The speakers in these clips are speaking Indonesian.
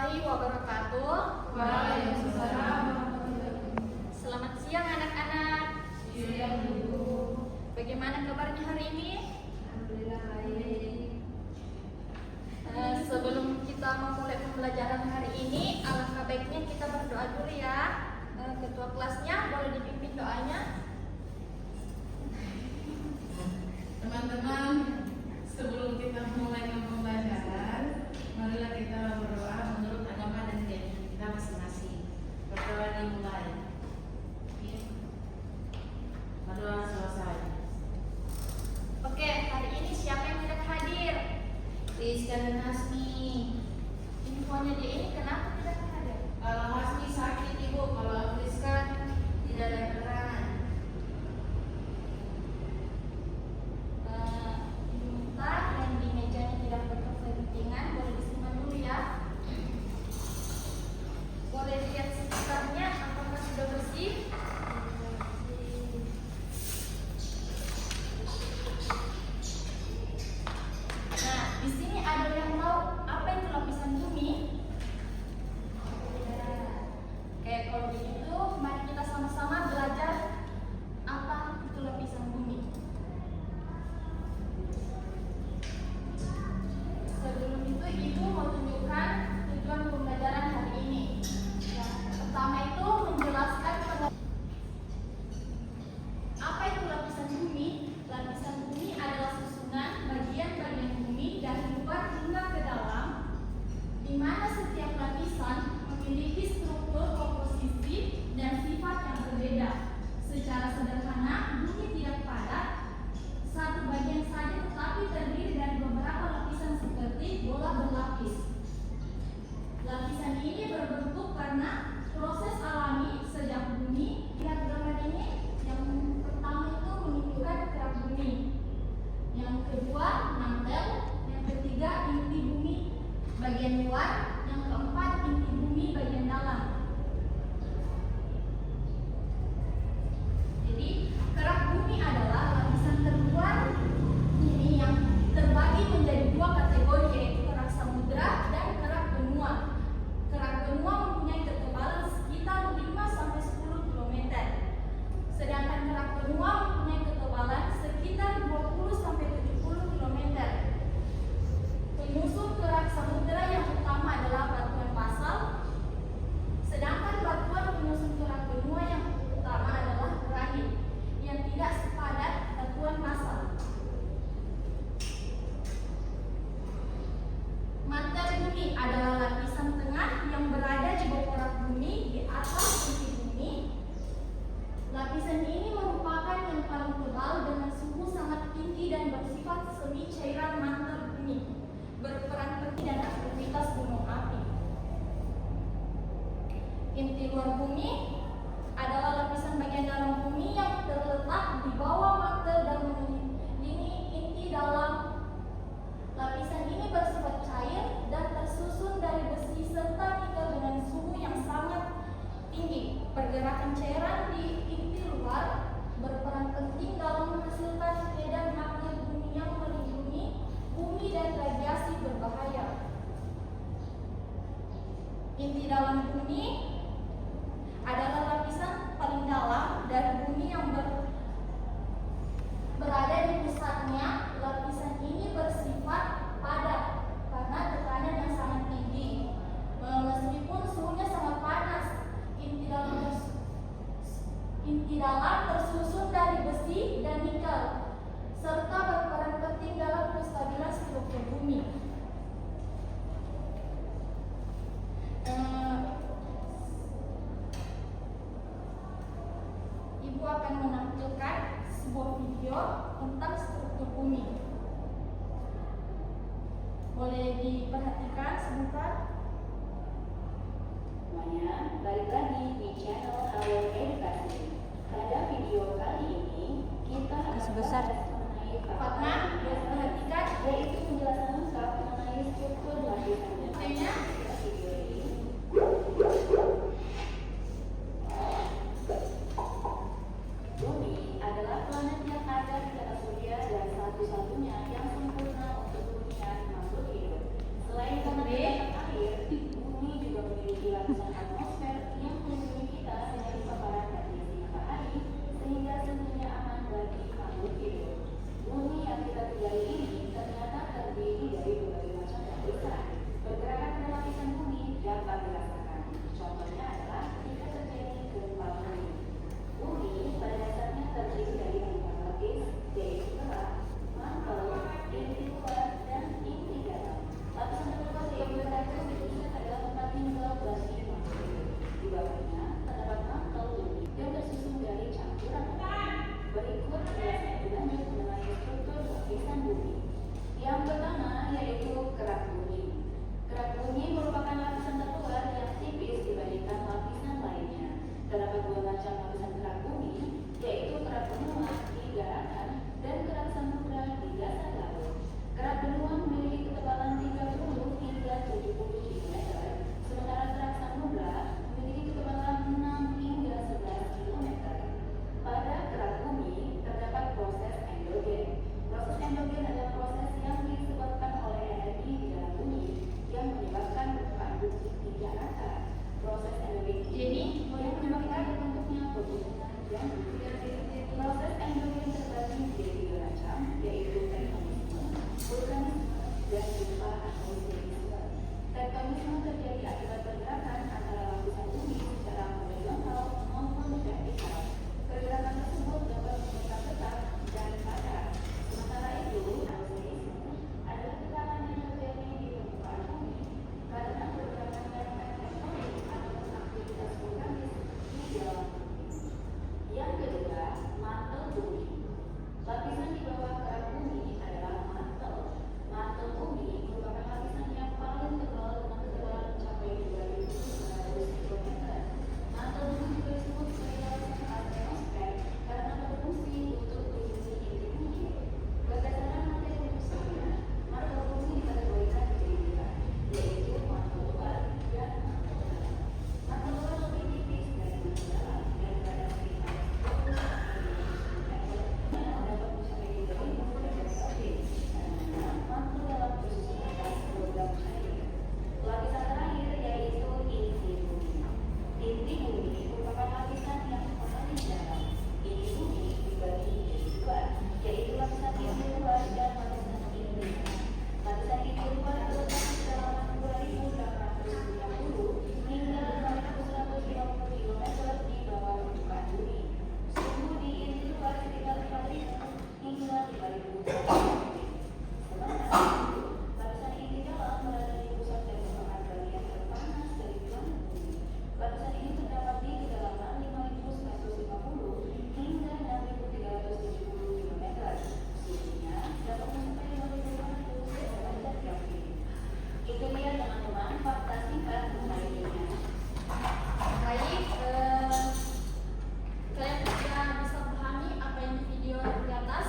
warahmatullahi wabarakatuh. Waalaikumsalam warahmatullahi wabarakatuh. Selamat siang anak-anak. Siang Ibu. Bagaimana kabarnya hari ini? Alhamdulillah baik. Sebelum kita memulai pembelajaran hari ini, alangkah baiknya kita berdoa dulu ya. Ketua kelasnya boleh dipimpin doanya. Teman-teman, sebelum kita mulai pembelajaran, marilah kita berdoa menurut agama dan keyakinan kita masing-masing. Berdoa dimulai. Berdoa selesai. Oke, hari ini siapa yang tidak hadir? Rizka dan Hasmi. Infonya dia ini kenapa tidak hadir? Kalau Hasmi sakit Ibu, kalau Rizka tidak ada keterangan. Minta yang di mejanya tidak berkepentingan boleh disimpan dulu ya. Boleh lihat sekitarnya apakah sudah bersih. Nah, di sini ada yang tahu apa itu lapisan bumi? Oke, kalau begitu mari kita sama-sama belajar apa itu lapisan bumi. Sebelum itu Ibu mau tunjukkan tujuan pembelajaran hari ini. Yang pertama itu menjelaskan apa itu lapisan bumi. Lapisan bumi adalah susunan bagian-bagian bumi dari luar hingga ke dalam, di mana setiap lapisan memiliki struktur komposisi dan sifat yang berbeda. Secara sederhana, bumi tidak padat, satu bagian saja tetapi terdiri dari beberapa lapisan seperti bola berlapis. Lapisan ini berbentuk karena proses alami sejak bumi. Lihat gambar ini, yang pertama itu menunjukkan kerak bumi, yang kedua mantel, yang ketiga inti bumi bagian luar, yang keempat inti bumi bagian dalam. Jadi kerak bumi adalah lapisan terluar bumi yang terbagi menjadi dua kategori, yaitu kerak samudra dan kerak benua. Kerak benua mempunyai ketebalan sekitar 5-10 km, sedangkan kerak benua mempunyai ketebalan sekitar 20-70 km. Penyusun kerak samudra yang utama adalah batuan basal, sedangkan batuan penyusun kerak benua yang utama adalah granit yang tidak sepadat batuan basal. Mantel bumi adalah lapisan tengah yang berada di bawah kerak bumi di atas inti bumi. Lapisan ini merupakan yang paling tebal dengan suhu sangat tinggi dan bersifat semi cairan mantel bumi, berperan penting dalam aktivitas gunung api. Inti luar bumi adalah lapisan bagian dalam bumi yang terletak di bawah mantel dan mengelilingi inti dalam. Lapisan ini bersifat cair dan tersusun dari besi serta nikel dengan suhu yang sangat tinggi. Pergerakan cairan di inti luar berperan penting dalam menghasilkan medan magnet bumi yang melindungi bumi dan radiasi berbahaya. Inti dalam bumi adalah lapisan paling dalam dari bumi yang berada di pusatnya. Lapisan ini bersifat padat karena tekanan yang sangat tinggi. Meskipun suhunya sangat panas, inti dalam tersusun dari besi dan nikel serta berperan penting dalam kestabilan struktur bumi. Ibu akan menampilkan sebuah video tentang struktur bumi. Boleh diperhatikan sebentar. Semuanya, balik lagi di channel Halo Edukasi. Pada video kali ini kita akan Sebesar. membahas mengenai Fatma, perhatikan. yaitu penjelasan lengkap mengenai struktur lapisan Buktinya. video ini. Bumi adalah planet yang ada di tata surya dan satu-satunya yang sempurna untuk dunia makhluk hidup. Selain planet air, bumi Proses endogren terbagi menjadi tiga macam, yaitu tektonisme, vulkanisme, dan gempa atau seisme. Tektonisme terjadi akibat pergerakan antara lapisan bumi secara horizontal maupun vertikal. Pergerakan tersebut dapat merusak tetap dan padat. Sementara itu, seisme adalah gerakan yang terjadi di permukaan bumi karena pergerakan elemen tektonik atau aktivitas vulkanis di dalam bumi. Yang kedua, mantel bumi. Lapisan di bawah kerak bumi adalah mantel. Mantel bumi merupakan lapisan yang paling tebal dengan ketebalan mencapai 2.900 km. Mantel bumi juga disebut sebagai lapisan astronosfer karena berfungsi untuk melindungi inti bumi. Berdasarkan materi penyusunnya, mantel bumi dikategorikan menjadi tiga, yaitu mantel luar dan mantel dalam. Mantel luar lebih tipis dari mantel dalam dan berada sekitar 20 yang dapat mencapai 3.000 derajat Celcius. Karena mantel dalam bersusun atas program air. Lapisan terakhir yaitu inti bumi. Inti bumi merupakan lapisan yang paling dalam. Inti bumi dibagi menjadi dua, yaitu lapisan inti luar dan lapisan inti dalam. Lapisan inti luar terletak di kedalaman 2.890 hingga 5.150 km di bawah permukaan bumi. Suhu di inti luar sekitar 4.000 hingga 5.000 derajat. Sementara itu, lapisan inti dalam berada di pusat dan merupakan bagian terpanas dari planet bumi. Lapisan ini terdapat di kedalaman 5.150 hingga 6.370 km. Suhunya dapat mencapai 5.500 derajat Celcius. Itu dia teman-teman fakta singkat mengenai dunia. Baik, kalian sudah bisa pahami apa yang di video di atas?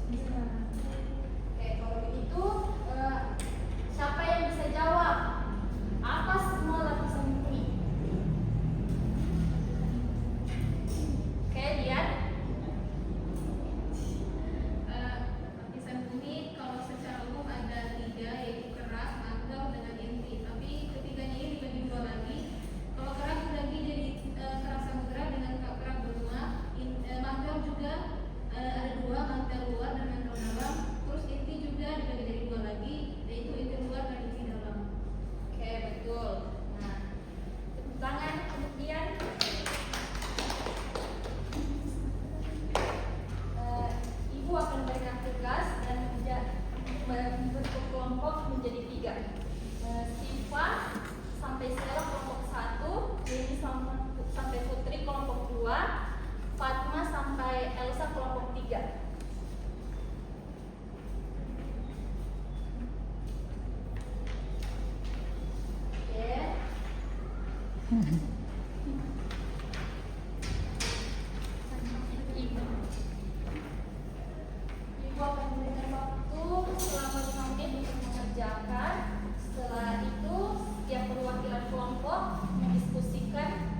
Oke, kalau begitu, siapa yang bisa jawab? Apa semua lapisan bumi? Oke, lihat. Lapisan bumi kalau secara umum ada tiga, yaitu kerak, mantel, dengan inti. Tapi ketiganya ini dibagi dua lagi. Kalau kerak dibagi jadi kerak samudera dengan kerak benua. Mantel juga ada dua, mantel luar dan mantel dalam. Terus inti juga dibagi jadi dua lagi, yaitu inti luar dan inti dalam. Oke, betul. Nah, tepuk tangan kemudian. Ibu akan memberikan tugas dan membentuk kelompok menjadi tiga. Siva sampai Stella kelompok 1, Dewi sampai Putri kelompok 2, Fatma sampai Elsa kelompok 3. Oke. Ibu akan memberikan waktu selama 5 menit untuk mengerjakan. Setelah itu, setiap perwakilan kelompok mendiskusikan.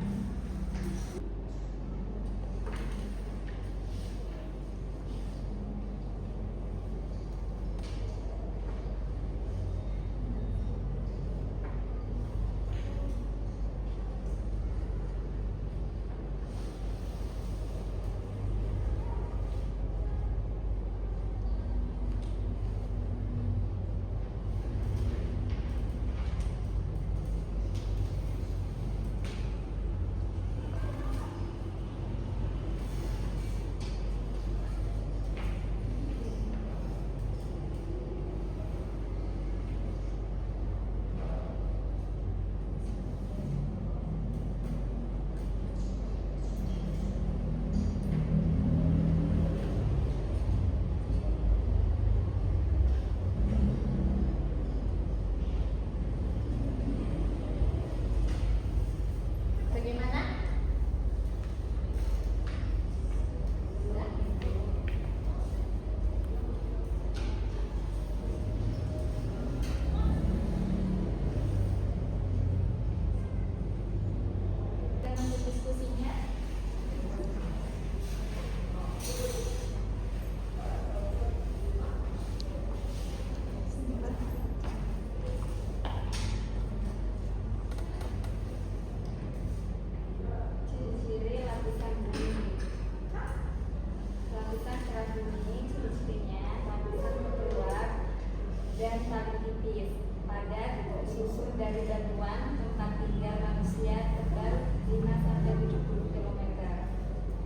lapisnya tebal 5-70 km.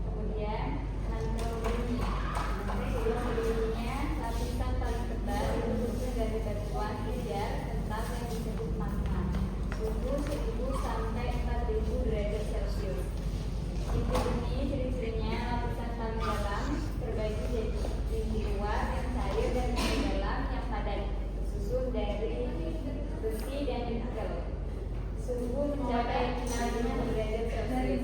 Kemudian mantel bumi. Sebelumnya lapisan paling tebal itu tersusun dari batuan pijar kental yang disebut magma, suhu 1000 sampai 4000 derajat Celcius. Inti bumi ciri-cirinya lapisan paling dalam terbagi jadi inti luar yang cair dan inti dalam yang padat, tersusun dari besi dan nikel. Suhu mencapai 65 derajat Celcius.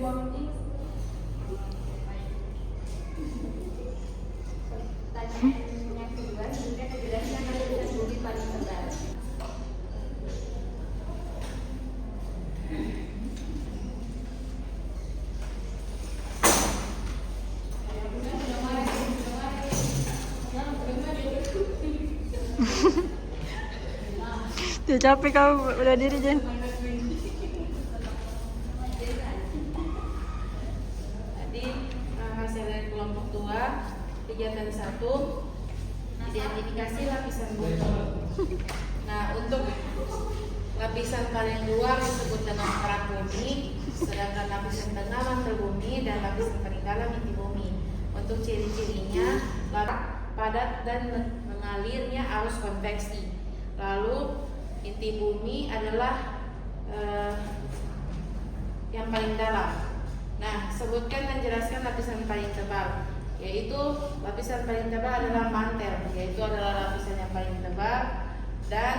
Pertanyaan yang kedua, berikan penjelasan lapisan bumi paling tebal. Dia capek kau udah diri Jen. Tadi hasil dari kelompok 2 kegiatan 1 identifikasi lapisan bumi. Nah, untuk lapisan paling luar disebut dengan kerak bumi, sedangkan lapisan tengah mantel bumi dan lapisan paling dalam inti bumi. Untuk ciri-cirinya padat dan mengalirnya arus konveksi. Lalu inti bumi adalah yang paling dalam. Nah, sebutkan dan jelaskan lapisan paling tebal. Yaitu lapisan paling tebal adalah mantel, yaitu adalah lapisan yang paling tebal dan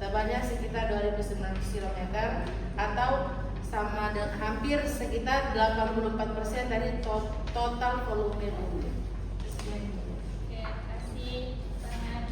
tebalnya sekitar 2900 km atau sama dengan hampir sekitar 84% dari total volume bumi. Oke, terima kasih. Pertanyaan